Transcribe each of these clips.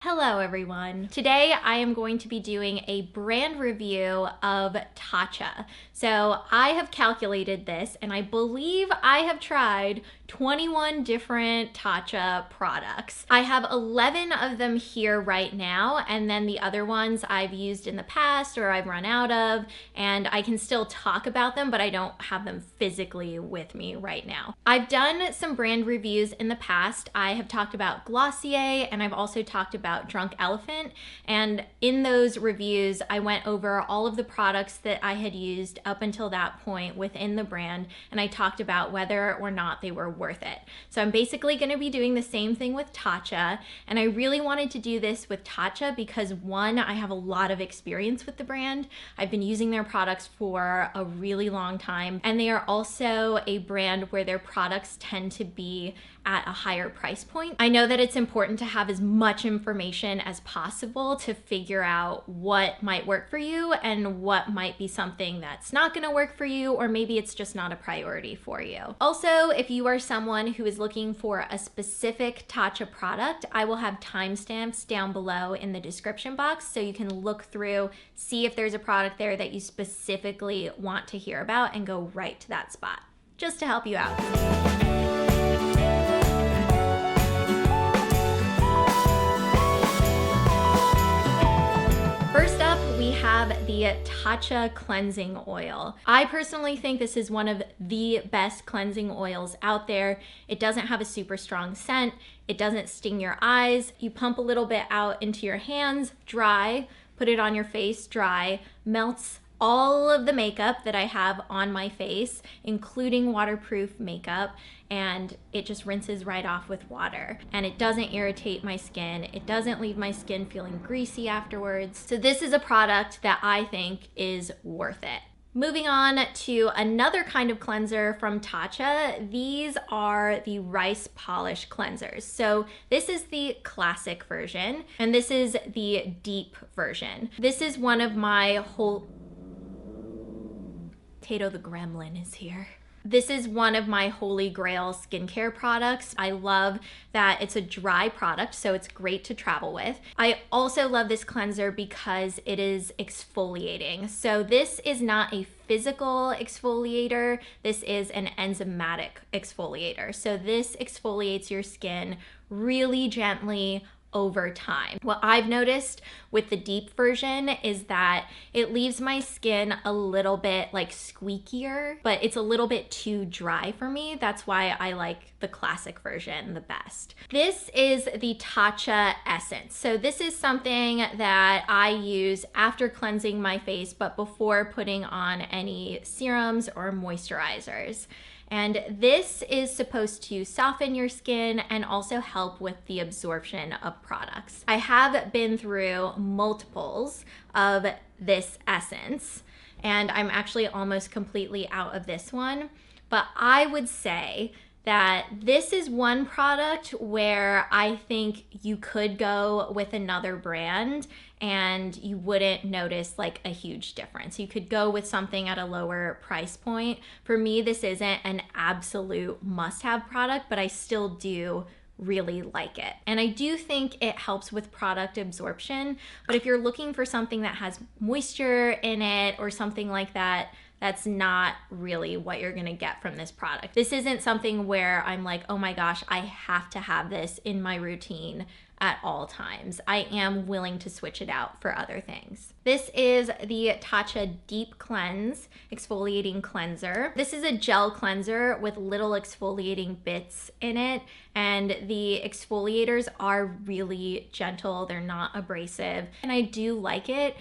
Hello everyone. Today I am going to be doing a brand review of Tatcha. So I have calculated this and I believe I have tried 21 different Tatcha products. I have 11 of them here right now, and then the other ones I've used in the past or I've run out of, and I can still talk about them, but I don't have them physically with me right now. I've done some brand reviews in the past. I have talked about Glossier and I've also talked about Drunk Elephant, and in those reviews I went over all of the products that I had used up until that point within the brand, and I talked about whether or not they were worth it. So I'm basically going to be doing the same thing with Tatcha, and I really wanted to do this with Tatcha because one, I have a lot of experience with the brand. I've been using their products for a really long time, and they are also a brand where their products tend to be at a higher price point. I know that it's important to have as much information as possible to figure out what might work for you and what might be something that's not going to work for you, or maybe it's just not a priority for you. Also, if you are someone who is looking for a specific Tatcha product, I will have timestamps down below in the description box so you can look through, see if there's a product there that you specifically want to hear about, and go right to that spot, just to help you out. First up, we have the Tatcha cleansing oil. I personally think this is one of the best cleansing oils out there. It doesn't have a super strong scent. It doesn't sting your eyes. You pump a little bit out into your hands, dry, put it on your face, dry, melts all of the makeup that I have on my face, including waterproof makeup, and it just rinses right off with water. And it doesn't irritate my skin. It doesn't leave my skin feeling greasy afterwards. So this is a product that I think is worth it. Moving on to another kind of cleanser from Tatcha, these are the rice polish cleansers. So this is the classic version, and this is the deep version. This is one of my Tato the Gremlin is here. This is one of my holy grail skincare products. I love that it's a dry product, so it's great to travel with. I also love this cleanser because it is exfoliating. So this is not a physical exfoliator, this is an enzymatic exfoliator. So this exfoliates your skin really gently over time. What I've noticed with the deep version is that it leaves my skin a little bit like squeakier, but it's a little bit too dry for me. That's why I like the classic version the best. This is the Tatcha Essence. So this is something that I use after cleansing my face, but before putting on any serums or moisturizers. And this is supposed to soften your skin and also help with the absorption of products. I have been through multiples of this essence, and I'm actually almost completely out of this one. But I would say that this is one product where I think you could go with another brand and you wouldn't notice like a huge difference. You could go with something at a lower price point. For me, this isn't an absolute must-have product, but I still do really like it. And I do think it helps with product absorption, but if you're looking for something that has moisture in it or something like that, that's not really what you're gonna get from this product. This isn't something where I'm like, oh my gosh, I have to have this in my routine at all times. I am willing to switch it out for other things. This is the Tatcha Deep Cleanse Exfoliating Cleanser. This is a gel cleanser with little exfoliating bits in it, and the exfoliators are really gentle. They're not abrasive, and I do like it.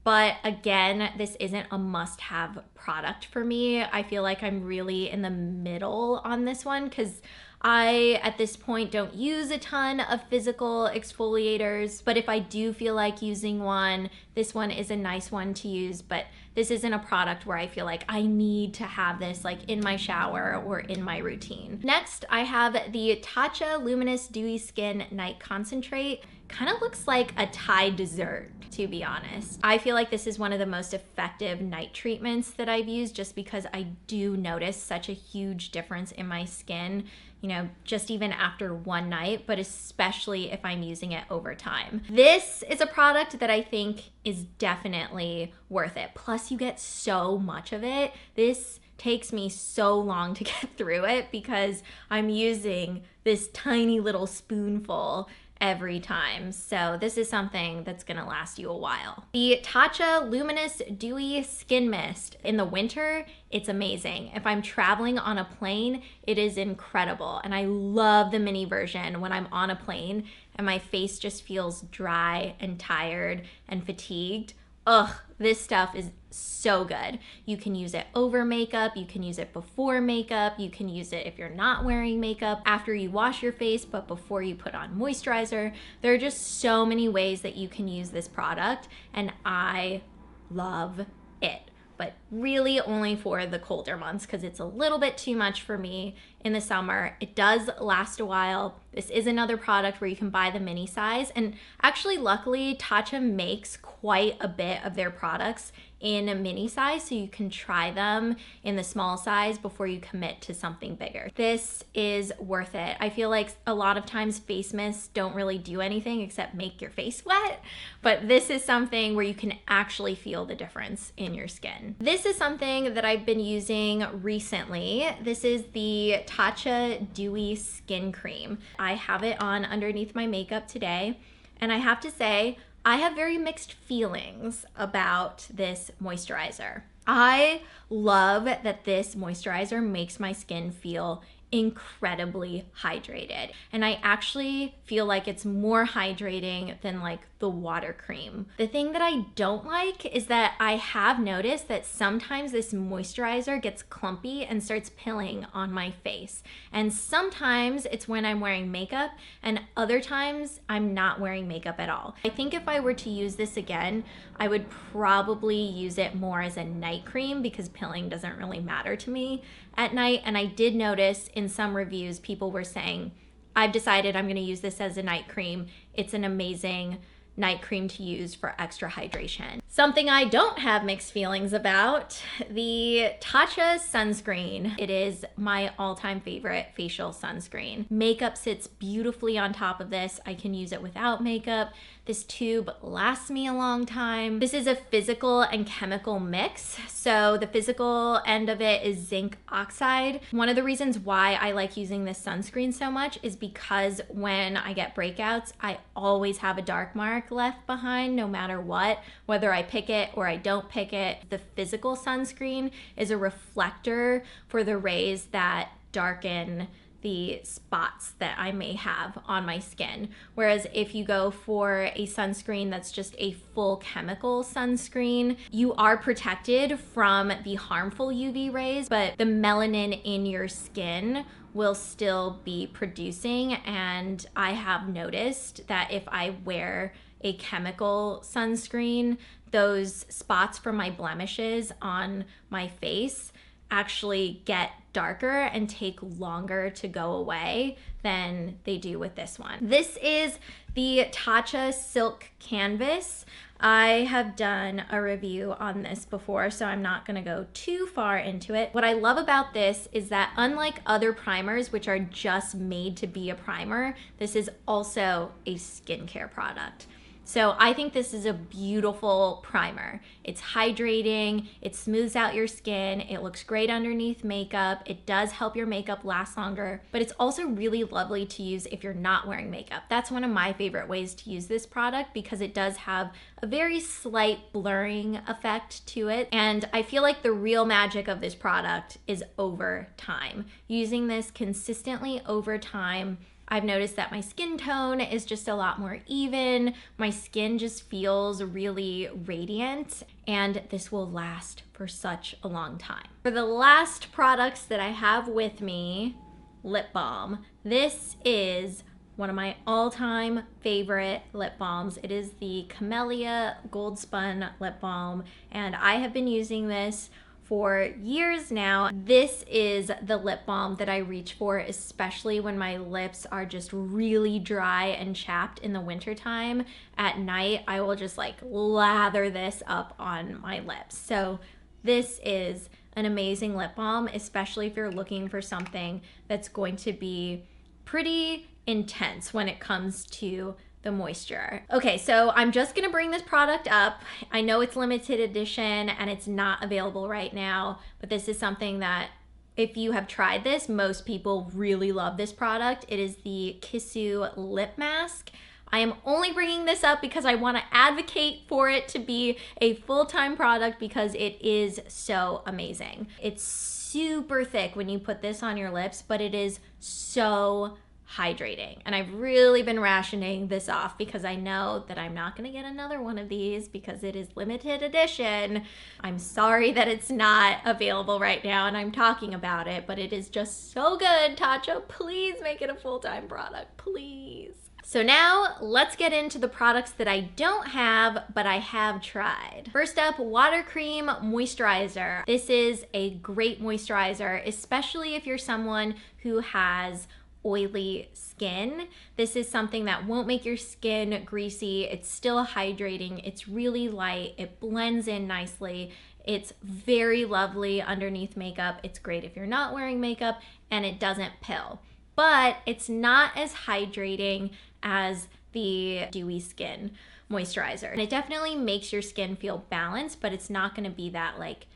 But again, this isn't a must-have product for me. I feel like I'm really in the middle on this one because I, at this point, don't use a ton of physical exfoliators, but if I do feel like using one, this one is a nice one to use, but this isn't a product where I feel like I need to have this like in my shower or in my routine. Next, I have the Tatcha Luminous Dewy Skin Night Concentrate. kind of looks like a Thai dessert, to be honest. I feel like this is one of the most effective night treatments that I've used, just because I do notice such a huge difference in my skin, you know, just even after one night, but especially if I'm using it over time. This is a product that I think is definitely worth it. Plus you get so much of it. This takes me so long to get through it because I'm using this tiny little spoonful every time. So this is something that's gonna last you a while. The Tatcha Luminous Dewy Skin Mist. In the winter, it's amazing. If I'm traveling on a plane, it is incredible. And I love the mini version when I'm on a plane and my face just feels dry and tired and fatigued. Ugh, this stuff is so good. You can use it over makeup, you can use it before makeup, you can use it if you're not wearing makeup, after you wash your face, but before you put on moisturizer. There are just so many ways that you can use this product, and I love it. But really only for the colder months because it's a little bit too much for me in the summer. It does last a while. This is another product where you can buy the mini size, and actually luckily Tatcha makes quite a bit of their products in a mini size, so you can try them in the small size before you commit to something bigger. This is worth it. I feel like a lot of times face mists don't really do anything except make your face wet, but this is something where you can actually feel the difference in your skin. This is something that I've been using recently. This is the Tatcha Dewy Skin Cream. I have it on underneath my makeup today, and I have to say, I have very mixed feelings about this moisturizer. I love that this moisturizer makes my skin feel incredibly hydrated, and I actually feel like it's more hydrating than like the water cream. The thing that I don't like is that I have noticed that sometimes this moisturizer gets clumpy and starts pilling on my face, and sometimes it's when I'm wearing makeup and other times I'm not wearing makeup at all. I think if I were to use this again, I would probably use it more as a night cream because pilling doesn't really matter to me at night. And I did notice in some reviews people were saying, I've decided I'm going to use this as a night cream. It's an amazing night cream to use for extra hydration. Something I don't have mixed feelings about, the Tatcha sunscreen. It is my all-time favorite facial sunscreen. Makeup sits beautifully on top of this. I can use it without makeup. This tube lasts me a long time. This is a physical and chemical mix. So the physical end of it is zinc oxide. One of the reasons why I like using this sunscreen so much is because when I get breakouts, I always have a dark mark left behind no matter what, whether I pick it or I don't pick it. The physical sunscreen is a reflector for the rays that darken the spots that I may have on my skin. Whereas if you go for a sunscreen that's just a full chemical sunscreen, you are protected from the harmful UV rays, but the melanin in your skin will still be producing. And I have noticed that if I wear a chemical sunscreen, those spots from my blemishes on my face actually get darker and take longer to go away than they do with this one. This is the Tatcha Silk Canvas. I have done a review on this before, so I'm not gonna go too far into it. What I love about this is that unlike other primers, which are just made to be a primer, this is also a skincare product. So I think this is a beautiful primer. It's hydrating, it smooths out your skin, it looks great underneath makeup, it does help your makeup last longer, but it's also really lovely to use if you're not wearing makeup. That's one of my favorite ways to use this product because it does have a very slight blurring effect to it. And I feel like the real magic of this product is over time. Using this consistently over time, I've noticed that my skin tone is just a lot more even. My skin just feels really radiant, and this will last for such a long time. For the last products that I have with me, lip balm. This is one of my all-time favorite lip balms. It is the CAMELLIA Gold Spun Lip Balm, and I have been using this for years now. This is the lip balm that I reach for, especially when my lips are just really dry and chapped in the wintertime. At night, I will just like lather this up on my lips. So this is an amazing lip balm, especially if you're looking for something that's going to be pretty intense when it comes to the moisture. Okay, so I'm just gonna bring this product up. I know it's limited edition and it's not available right now, but this is something that if you have tried this, most people really love this product. It is the KISSU lip mask. I am only bringing this up because I want to advocate for it to be a full-time product because it is so amazing. It's super thick when you put this on your lips, but it is so hydrating. And I've really been rationing this off because I know that I'm not going to get another one of these because it is limited edition. I'm sorry that it's not available right now and I'm talking about it, but it is just so good. Tatcha, please make it a full-time product, please. So now let's get into the products that I don't have, but I have tried. First up, Water Cream Moisturizer. This is a great moisturizer, especially if you're someone who has oily skin. This is something that won't make your skin greasy. It's still hydrating. It's really light. It blends in nicely. It's very lovely underneath makeup. It's great if you're not wearing makeup, and it doesn't pill. But it's not as hydrating as the Dewy Skin moisturizer. And it definitely makes your skin feel balanced, but it's not gonna be that like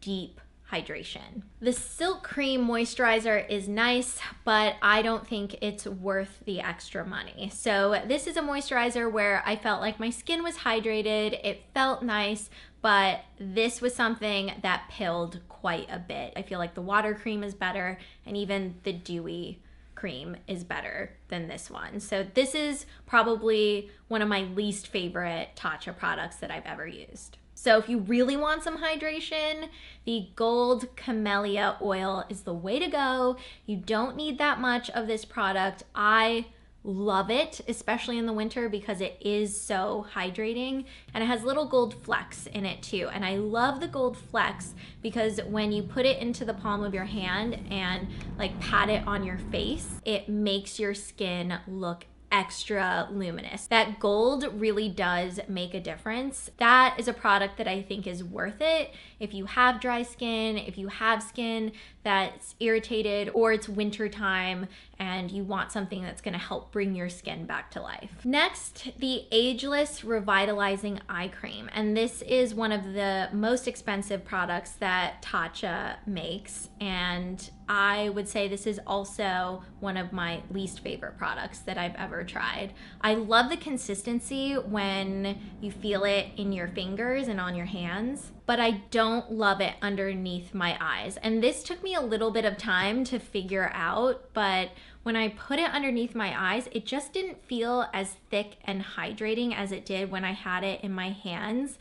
deep hydration. The Silk Cream moisturizer is nice, but I don't think it's worth the extra money. So this is a moisturizer where I felt like my skin was hydrated, it felt nice, but this was something that pilled quite a bit. I feel like the Water Cream is better, and even the Dewy Cream is better than this one. So this is probably one of my least favorite Tatcha products that I've ever used. So if you really want some hydration, the Gold Camellia oil is the way to go. You don't need that much of this product. I love it, especially in the winter because it is so hydrating, and it has little gold flecks in it too. And I love the gold flecks because when you put it into the palm of your hand and like pat it on your face, it makes your skin look extra luminous. That gold really does make a difference. That is a product that I think is worth it if you have dry skin, if you have skin that's irritated, or it's winter time and you want something that's going to help bring your skin back to life. Next, the Ageless Revitalizing Eye Cream. And this is one of the most expensive products that Tatcha makes, and I would say this is also one of my least favorite products that I've ever tried. I love the consistency when you feel it in your fingers and on your hands, but I don't love it underneath my eyes. And this took me a little bit of time to figure out, but when I put it underneath my eyes, it just didn't feel as thick and hydrating as it did when I had it in my hands.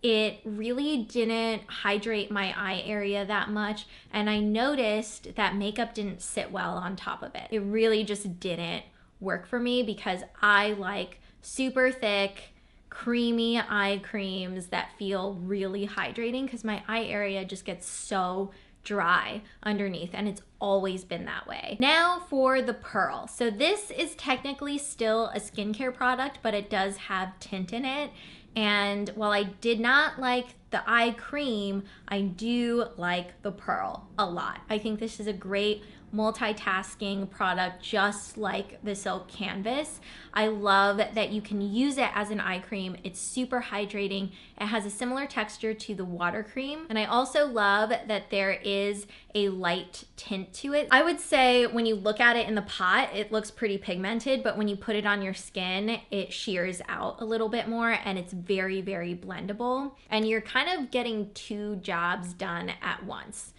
It really didn't hydrate my eye area that much, and I noticed that makeup didn't sit well on top of it. It really just didn't work for me because I like super thick, creamy eye creams that feel really hydrating because my eye area just gets so dry underneath, and it's always been that way. Now for the Pearl. So this is technically still a skincare product, but it does have tint in it. And while I did not like the eye cream, I do like the Pearl a lot. I think this is a great multitasking product, just like the Silk Canvas. I love that you can use it as an eye cream. It's super hydrating. It has a similar texture to the Water Cream. And I also love that there is a light tint to it. I would say when you look at it in the pot, it looks pretty pigmented, but when you put it on your skin, it shears out a little bit more, and it's very, very blendable. And you're kind of getting two jobs done at once.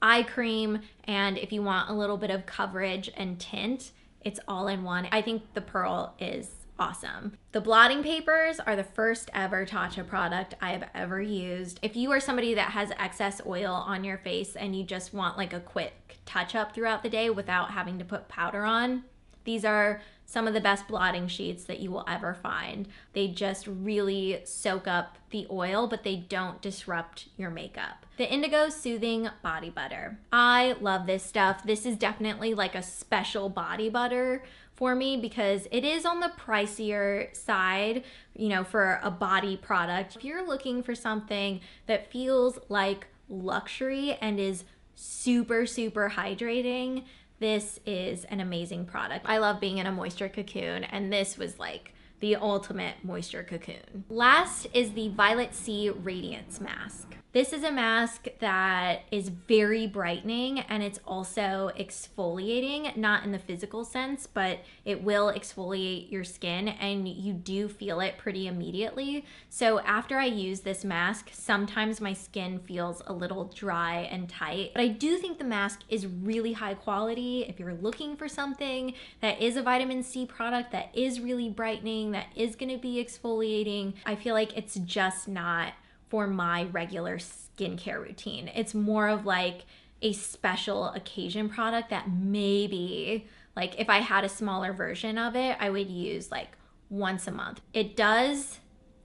Eye cream, and if you want a little bit of coverage and tint, it's all in one. I think the Pearl is awesome. The blotting papers are the first ever Tatcha product I have ever used. If you are somebody that has excess oil on your face and you just want like a quick touch up throughout the day without having to put powder on, these are some of the best blotting sheets that you will ever find. They just really soak up the oil, but they don't disrupt your makeup. The Indigo Soothing Body Butter. I love this stuff. This is definitely like a special body butter for me because it is on the pricier side, you know, for a body product. If you're looking for something that feels like luxury and is super, super hydrating, this is an amazing product. I love being in a moisture cocoon, and this was like the ultimate moisture cocoon. Last is the Violet Sea Radiance Mask. This is a mask that is very brightening, and it's also exfoliating, not in the physical sense, but it will exfoliate your skin and you do feel it pretty immediately. So after I use this mask, sometimes my skin feels a little dry and tight, but I do think the mask is really high quality. If you're looking for something that is a vitamin C product that is really brightening, that is gonna be exfoliating, I feel like it's just not for my regular skincare routine. It's more of like a special occasion product that maybe, like if I had a smaller version of it, I would use like once a month. It does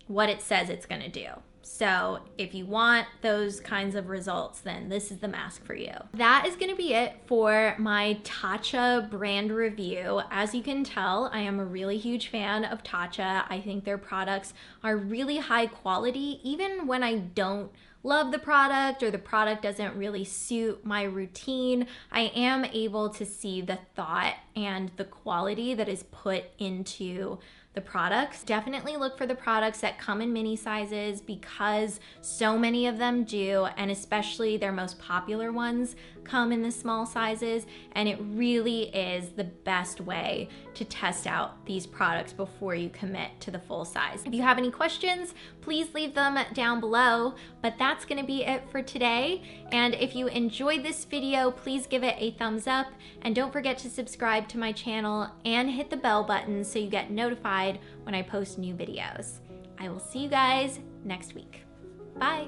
what it says it's gonna do. So if you want those kinds of results, then this is the mask for you. That is gonna be it for my Tatcha brand review. As you can tell, I am a really huge fan of Tatcha. I think their products are really high quality, even when I don't love the product or the product doesn't really suit my routine. I am able to see the thought and the quality that is put into the products. Definitely look for the products that come in mini sizes because so many of them do, and especially their most popular ones come in the small sizes, and it really is the best way to test out these products before you commit to the full size. If you have any questions, please leave them down below, but that's gonna be it for today. And if you enjoyed this video, please give it a thumbs up, and don't forget to subscribe to my channel and hit the bell button so you get notified when I post new videos. I will see you guys next week. Bye.